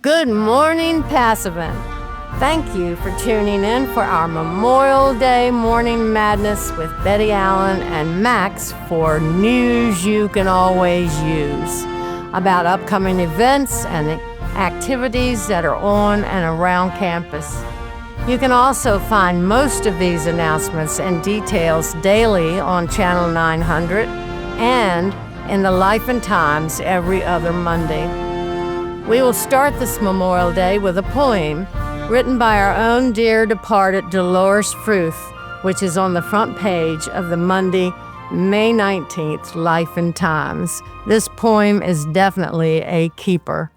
Good morning, Passavant. Thank you for tuning in for our Memorial Day Morning Madness with Betty Allen and Max for news you can always use about upcoming events and activities that are on and around campus. You can also find most of these announcements and details daily on Channel 900 and in the Life and Times every other Monday. We will start this Memorial Day with a poem written by our own dear departed Dolores Fruth, which is on the front page of the Monday, May 19th Life and Times. This poem is definitely a keeper.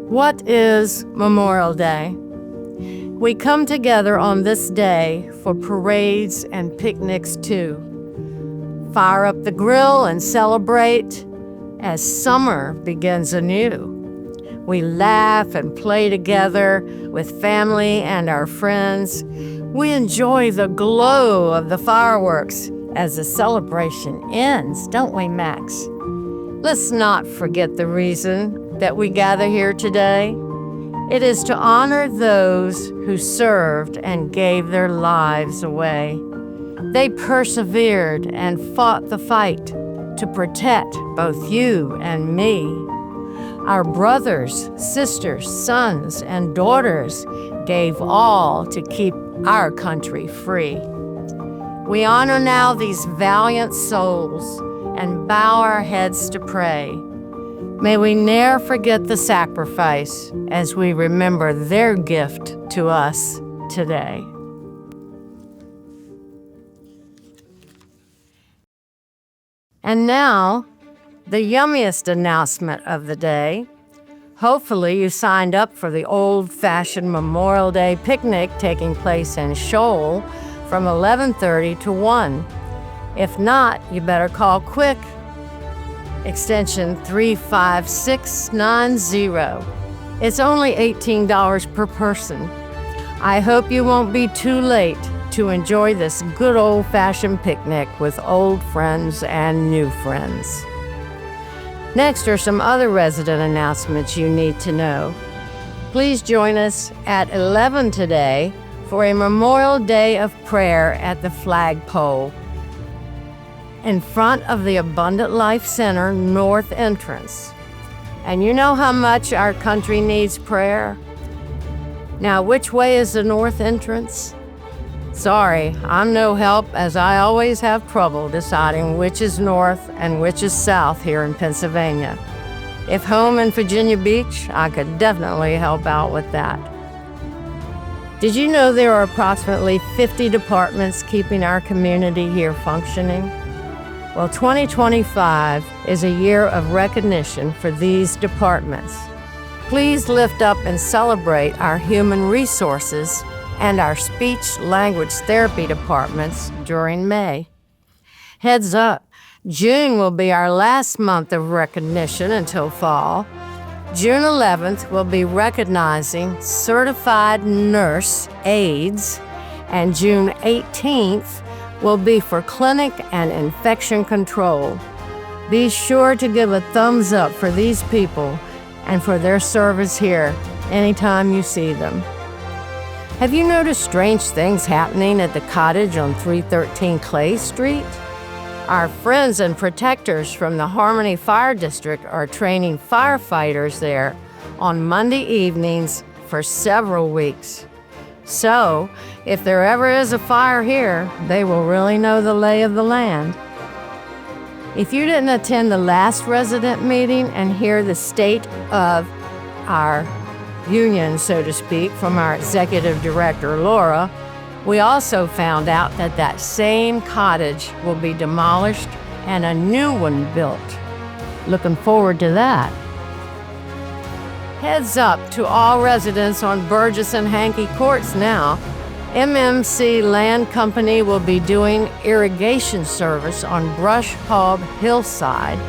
What is Memorial Day? We come together on this day for parades and picnics too. Fire up the grill and celebrate as summer begins anew. We laugh and play together with family and our friends. We enjoy the glow of the fireworks as the celebration ends, don't we, Max? Let's not forget the reason that we gather here today. It is to honor those who served and gave their lives away. They persevered and fought the fight to protect both you and me. Our brothers, sisters, sons, and daughters gave all to keep our country free. We honor now these valiant souls and bow our heads to pray. May we ne'er forget the sacrifice as we remember their gift to us today. And now, the yummiest announcement of the day. Hopefully you signed up for the old-fashioned Memorial Day picnic taking place in Shoal from 11:30 to 1. If not, you better call quick. Extension 35690. It's only $18 per person. I hope you won't be too late to enjoy this good old-fashioned picnic with old friends and new friends. Next are some other resident announcements you need to know. Please join us at 11 today for a Memorial Day of prayer at the flagpole in front of the Abundant Life Center north entrance. And you know how much our country needs prayer? Now, which way is the north entrance? Sorry, I'm no help, as I always have trouble deciding which is north and which is south here in Pennsylvania. If home in Virginia Beach, I could definitely help out with that. Did you know there are approximately 50 departments keeping our community here functioning? Well, 2025 is a year of recognition for these departments. Please lift up and celebrate our human resources and our speech-language therapy departments during May. Heads up, June will be our last month of recognition until fall. June 11th will be recognizing certified nurse aides, and June 18th will be for clinic and infection control. Be sure to give a thumbs up for these people and for their service here anytime you see them. Have you noticed strange things happening at the cottage on 313 Clay Street? Our friends and protectors from the Harmony Fire District are training firefighters there on Monday evenings for several weeks. So, if there ever is a fire here, they will really know the lay of the land. If you didn't attend the last resident meeting and hear the state of our union, so to speak, from our executive director, Laura, we also found out that that same cottage will be demolished and a new one built. Looking forward to that. Heads up to all residents on Burgess and Hankey Courts now. MMC Land Company will be doing irrigation service on Brush Hog Hillside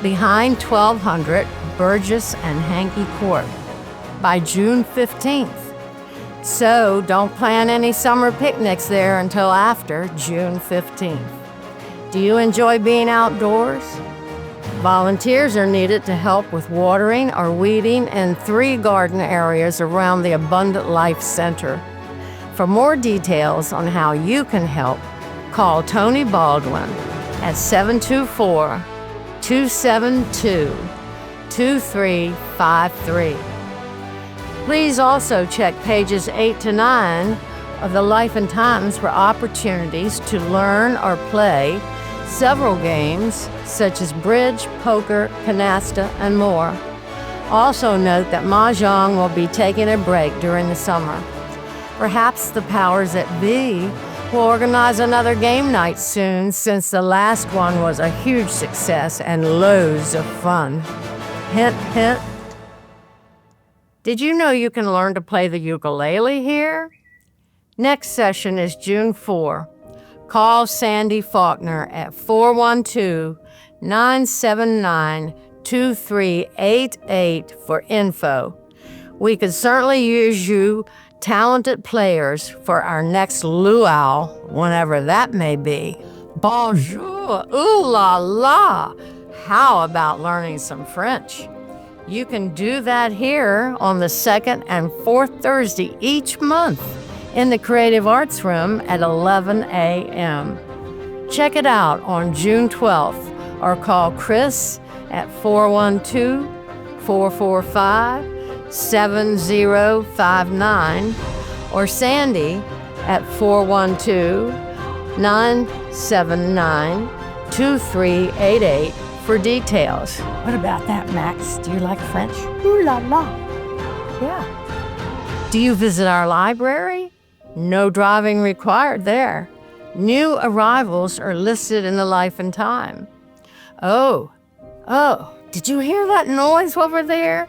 behind 1200 Burgess and Hankey Court by June 15th. So don't plan any summer picnics there until after June 15th. Do you enjoy being outdoors? Volunteers are needed to help with watering or weeding in 3 garden areas around the Abundant Life Center. For more details on how you can help, call Tony Baldwin at 724-272-2353. Please also check pages 8 to 9 of the Life and Times for opportunities to learn or play several games such as bridge, poker, canasta, and more. Also note that Mahjong will be taking a break during the summer. Perhaps the powers that be will organize another game night soon, since the last one was a huge success and loads of fun. Hint, hint. Did you know you can learn to play the ukulele here? Next session is June 4. Call Sandy Faulkner at 412-979-2388 for info. We could certainly use you talented players for our next luau, whenever that may be. Bonjour, ooh la la. How about learning some French? You can do that here on the 2nd and 4th Thursday each month in the Creative Arts Room at 11 a.m. Check it out on June 12th or call Chris at 412-445-7059 or Sandy at 412-979-2388 for details. What about that, Max? Do you like French? Ooh la la. Yeah. Do you visit our library? No driving required there. New arrivals are listed in the Life and Time. Oh, did you hear that noise over there?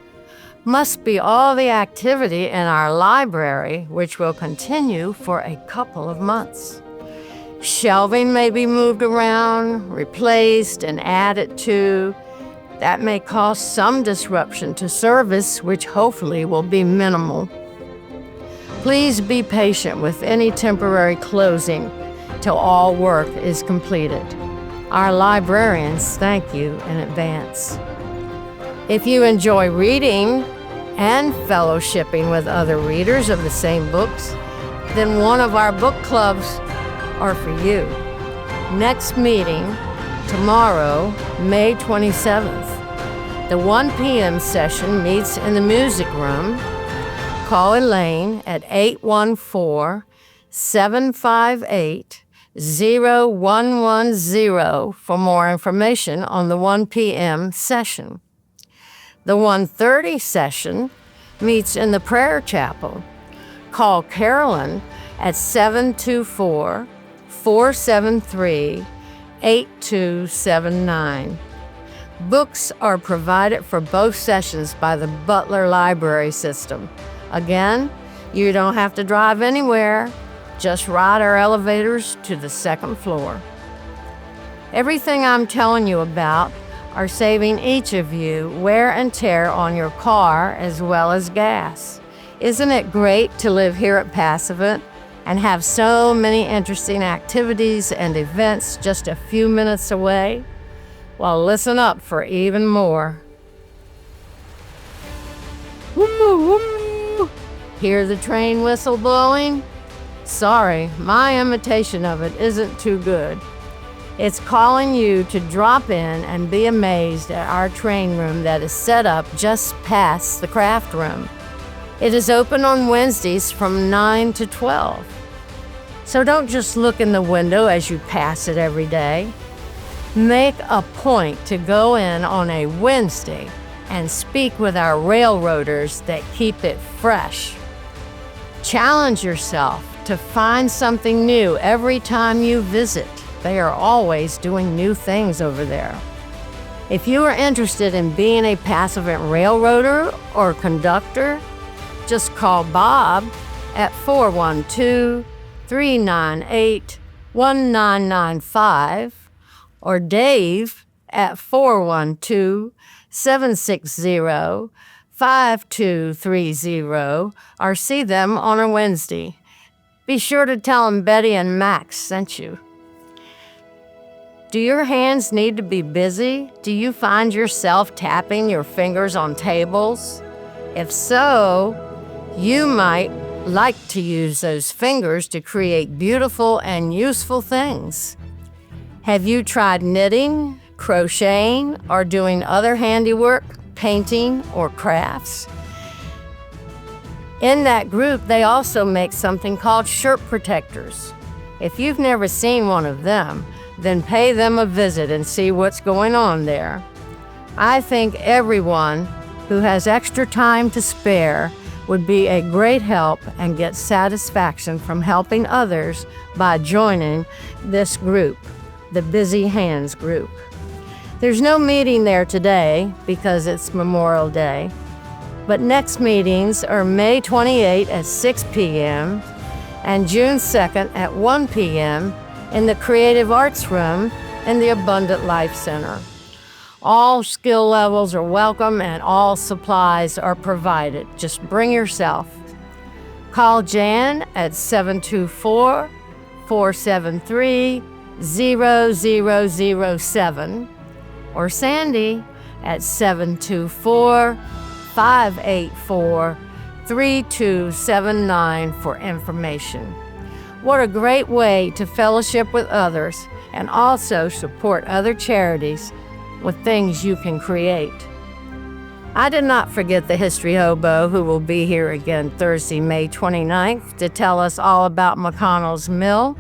Must be all the activity in our library, which will continue for a couple of months. Shelving may be moved around, replaced, and added to. That may cause some disruption to service, which hopefully will be minimal. Please be patient with any temporary closing till all work is completed. Our librarians thank you in advance. If you enjoy reading and fellowshipping with other readers of the same books, then one of our book clubs are for you. Next meeting, tomorrow, May 27th. The 1 p.m. session meets in the music room. Call Elaine at 814-758-0110 for more information on the 1 p.m. session. The 1:30 session meets in the prayer chapel. Call Carolyn at 724-473-8279. Books are provided for both sessions by the Butler Library System. Again, you don't have to drive anywhere. Just ride our elevators to the 2nd floor. Everything I'm telling you about are saving each of you wear and tear on your car as well as gas. Isn't it great to live here at Passivant and have so many interesting activities and events just a few minutes away? Well, listen up for even more. Woo, woo. Hear the train whistle blowing? Sorry, my imitation of it isn't too good. It's calling you to drop in and be amazed at our train room that is set up just past the craft room. It is open on Wednesdays from 9 to 12. So don't just look in the window as you pass it every day. Make a point to go in on a Wednesday and speak with our railroaders that keep it fresh. Challenge yourself to find something new every time you visit. They are always doing new things over there. If you are interested in being a Passivant railroader or conductor, just call Bob at 412-398-1995 or Dave at 412-760-5230 or see them on a Wednesday. Be sure to tell them Betty and Max sent you. Do your hands need to be busy? Do you find yourself tapping your fingers on tables? If so, you might like to use those fingers to create beautiful and useful things. Have you tried knitting, crocheting, or doing other handiwork, painting, or crafts? In that group, they also make something called shirt protectors. If you've never seen one of them, then pay them a visit and see what's going on there. I think everyone who has extra time to spare would be a great help and get satisfaction from helping others by joining this group, the Busy Hands group. There's no meeting there today because it's Memorial Day, but next meetings are May 28 at 6 p.m. and June 2nd at 1 p.m. in the Creative Arts Room in the Abundant Life Center. All skill levels are welcome and all supplies are provided. Just bring yourself. Call Jan at 724-473-0007 or Sandy at 724-584-3279 for information. What a great way to fellowship with others and also support other charities with things you can create. I did not forget the History Hobo, who will be here again Thursday, May 29th, to tell us all about McConnell's Mill.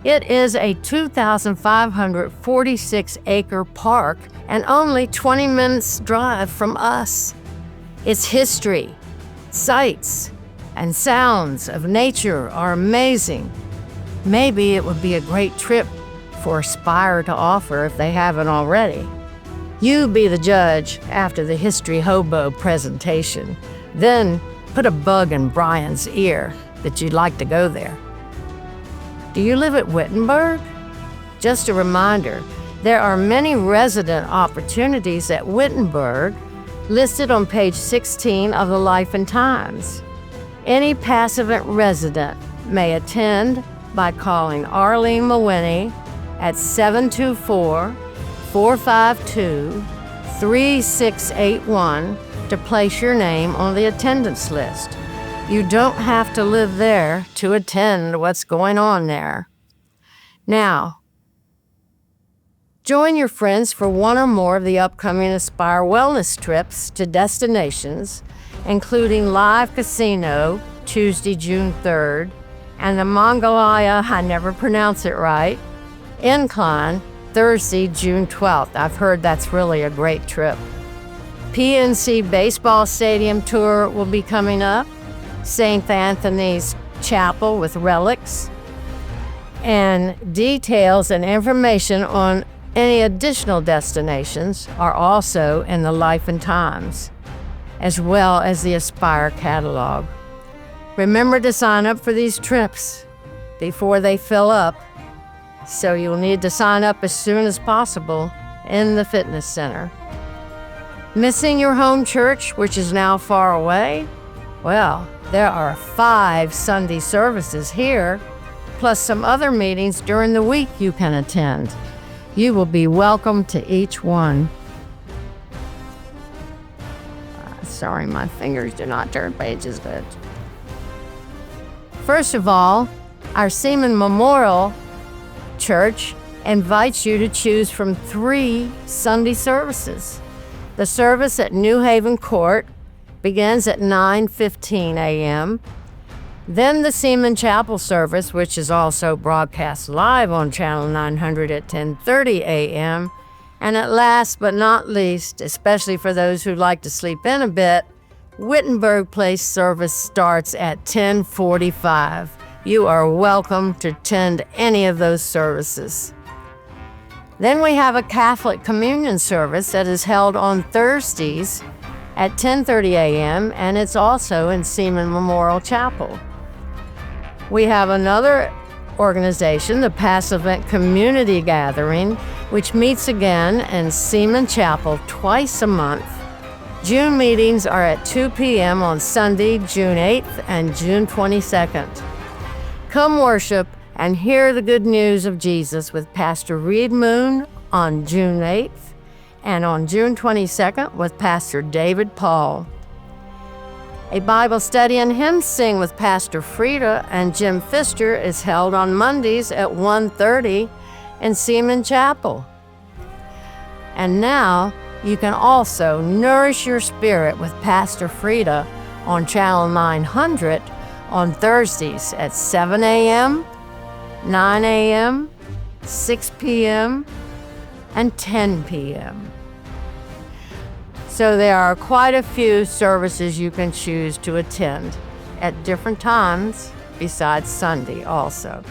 It is a 2,546-acre park and only 20 minutes drive from us. Its history, sights, and sounds of nature are amazing. Maybe it would be a great trip for Aspire to offer if they haven't already. You be the judge after the History Hobo presentation. Then put a bug in Brian's ear that you'd like to go there. Do you live at Wittenberg? Just a reminder, there are many resident opportunities at Wittenberg listed on page 16 of the Life and Times. Any Passivant resident may attend by calling Arlene Mawhinney at 724-452-3681 to place your name on the attendance list. You don't have to live there to attend what's going on there. Now, join your friends for one or more of the upcoming Aspire Wellness trips to destinations, including Live Casino, Tuesday, June 3rd, and the Mongalaya, I never pronounce it right, Incline, Thursday, June 12th. I've heard that's really a great trip. PNC Baseball Stadium Tour will be coming up, St. Anthony's Chapel with relics, and details and information on any additional destinations are also in the Life and Times, as well as the Aspire catalog. Remember to sign up for these trips before they fill up, so you'll need to sign up as soon as possible in the fitness center. Missing your home church, which is now far away? Well, there are 5 Sunday services here, plus some other meetings during the week you can attend. You will be welcome to each one. Sorry, my fingers do not turn pages good. First of all, our Seaman Memorial Church invites you to choose from 3 Sunday services. The service at New Haven Court begins at 9:15 a.m. Then the Seaman Chapel service, which is also broadcast live on Channel 900 at 10:30 a.m. And at last but not least, especially for those who like to sleep in a bit, Wittenberg Place service starts at 10:45. You are welcome to attend any of those services. Then we have a Catholic communion service that is held on Thursdays at 10:30 a.m., and it's also in Seaman Memorial Chapel. We have another organization, the Passivant Community Gathering, which meets again in Seaman Chapel twice a month. June meetings are at 2 p.m. on Sunday, June 8th and June 22nd. Come worship and hear the good news of Jesus with Pastor Reed Moon on June 8th and on June 22nd with Pastor David Paul. A Bible study and hymn sing with Pastor Frida and Jim Pfister is held on Mondays at 1:30 in Seaman Chapel. And now you can also nourish your spirit with Pastor Frida on Channel 900 on Thursdays at 7 a.m., 9 a.m., 6 p.m., and 10 p.m. So there are quite a few services you can choose to attend at different times besides Sunday also.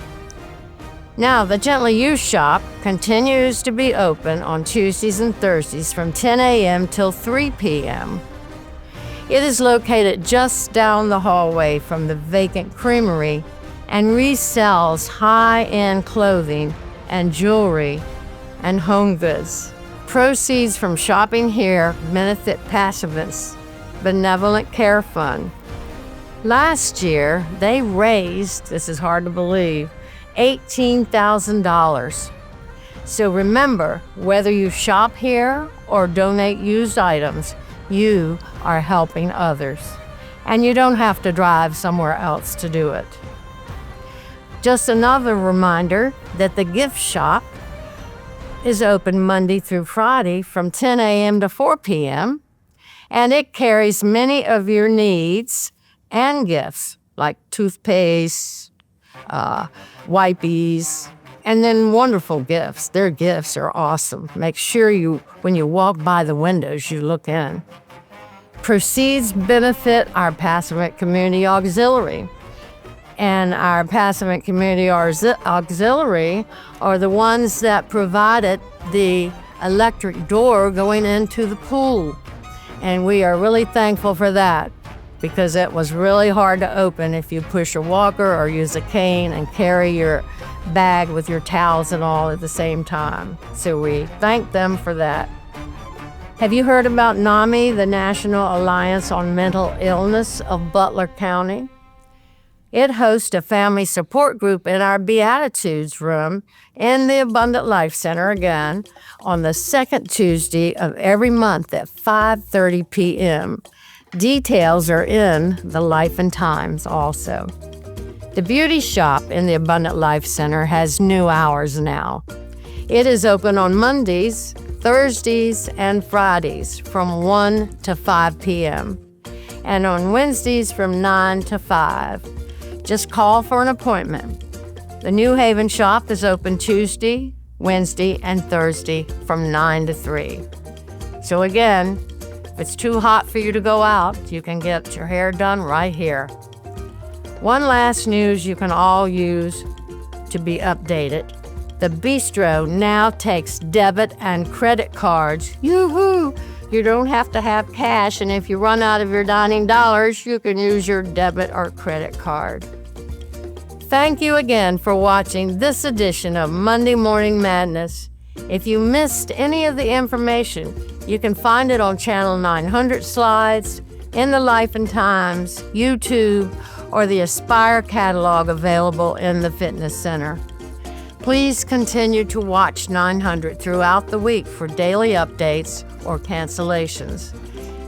Now, the Gently Used shop continues to be open on Tuesdays and Thursdays from 10 a.m. till 3 p.m. It is located just down the hallway from the vacant creamery and resells high-end clothing and jewelry and home goods. Proceeds from shopping here benefit Passivant's Benevolent Care Fund. Last year, they raised, this is hard to believe, $18,000. So remember, whether you shop here or donate used items, you are helping others. And you don't have to drive somewhere else to do it. Just another reminder that the gift shop is open Monday through Friday from 10 a.m. to 4 p.m., and it carries many of your needs and gifts like toothpaste, wipies, and then wonderful gifts. Their gifts are awesome. Make sure when you walk by the windows, you look in. Proceeds benefit our Passivant Community Auxiliary. And our Passivant Community Auxiliary are the ones that provided the electric door going into the pool. And we are really thankful for that because it was really hard to open if you push a walker or use a cane and carry your bag with your towels and all at the same time. So we thank them for that. Have you heard about NAMI, the National Alliance on Mental Illness of Butler County? It hosts a family support group in our Beatitudes room in the Abundant Life Center again on the second Tuesday of every month at 5:30 p.m. Details are in the Life and Times also. The beauty shop in the Abundant Life Center has new hours now. It is open on Mondays, Thursdays, and Fridays from 1 to 5 p.m. and on Wednesdays from 9 to 5. Just call for an appointment. The New Haven shop is open Tuesday, Wednesday, and Thursday from 9 to 3. So again, if it's too hot for you to go out, you can get your hair done right here. One last news you can all use to be updated. The bistro now takes debit and credit cards. Yoo-hoo! You don't have to have cash, and if you run out of your dining dollars, you can use your debit or credit card. Thank you again for watching this edition of Monday Morning Madness. If you missed any of the information, you can find it on Channel 900 slides, in the Life and Times, YouTube, or the Aspire catalog available in the Fitness Center. Please continue to watch 900 throughout the week for daily updates or cancellations.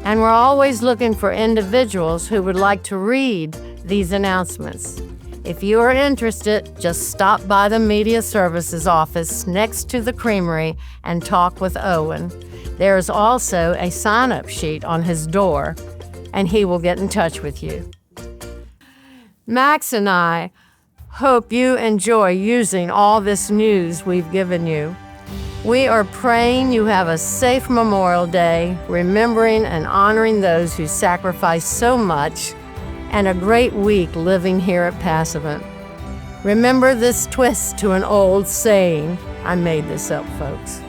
And we're always looking for individuals who would like to read these announcements. If you are interested, just stop by the Media Services office next to the creamery and talk with Owen. There is also a sign-up sheet on his door, and he will get in touch with you. Max and I hope you enjoy using all this news we've given you. We are praying you have a safe Memorial Day, remembering and honoring those who sacrificed so much, and a great week living here at Passivant. Remember this twist to an old saying. I made this up, folks.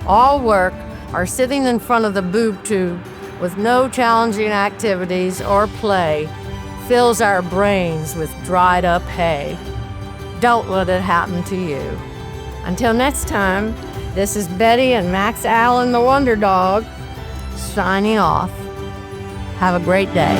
All work or sitting in front of the boob tube with no challenging activities or play fills our brains with dried up hay. Don't let it happen to you. Until next time, this is Betty and Max Allen, the Wonder Dog, signing off. Have a great day.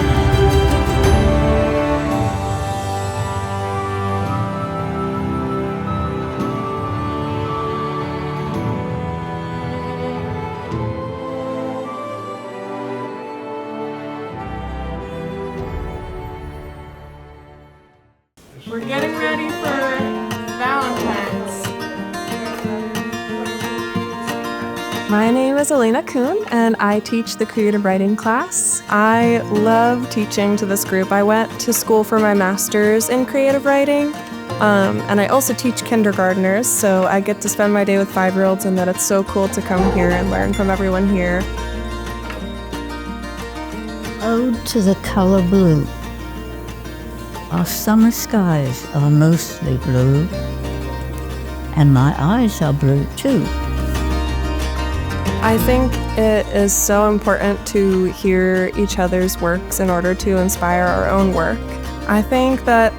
My name is Elena Kuhn, and I teach the creative writing class. I love teaching to this group. I went to school for my master's in creative writing, and I also teach kindergartners, so I get to spend my day with 5-year-olds, and that it's so cool to come here and learn from everyone here. Ode to the color blue. Our summer skies are mostly blue, and my eyes are blue too. I think it is so important to hear each other's works in order to inspire our own work. I think that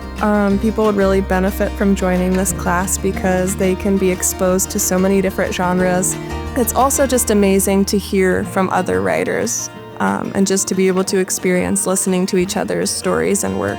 people would really benefit from joining this class because they can be exposed to so many different genres. It's also just amazing to hear from other writers and just to be able to experience listening to each other's stories and work.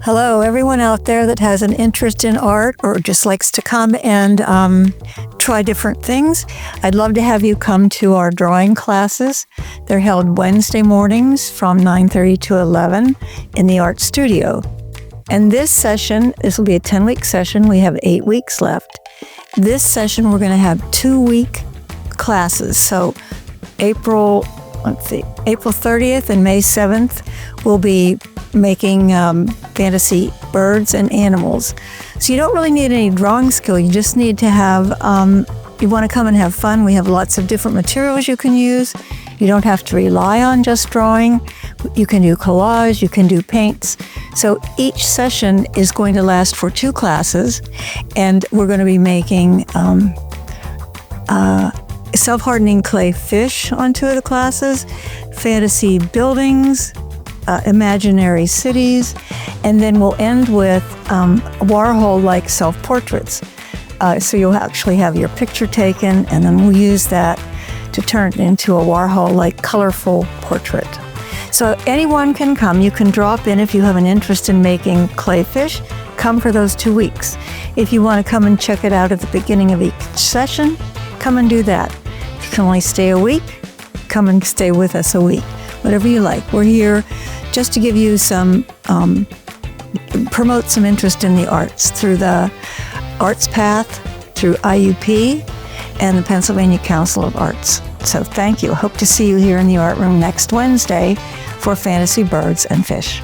Hello, everyone out there that has an interest in art or just likes to come and try different things. I'd love to have you come to our drawing classes. They're held Wednesday mornings from 9:30 to 11 in the art studio. And this will be a 10-week session. We have 8 weeks left. This session, we're going to have 2-week classes. So April 30th and May 7th, we'll be making fantasy birds and animals. So you don't really need any drawing skill. You just need to have, you want to come and have fun. We have lots of different materials you can use. You don't have to rely on just drawing. You can do collage, you can do paints. So each session is going to last for 2 classes, and we're going to be making self-hardening clay fish on 2 of the classes, fantasy buildings, imaginary cities, and then we'll end with Warhol-like self-portraits. So you'll actually have your picture taken, and then we'll use that to turn it into a Warhol-like colorful portrait. So anyone can come. You can drop in if you have an interest in making clay fish. Come for those 2 weeks. If you want to come and check it out at the beginning of each session, come and do that. If you can only stay a week, come and stay with us a week. Whatever you like. We're here just to give you some, promote some interest in the arts through the Arts Path, through IUP, and the Pennsylvania Council of Arts. So thank you. Hope to see you here in the art room next Wednesday for Fantasy Birds and Fish.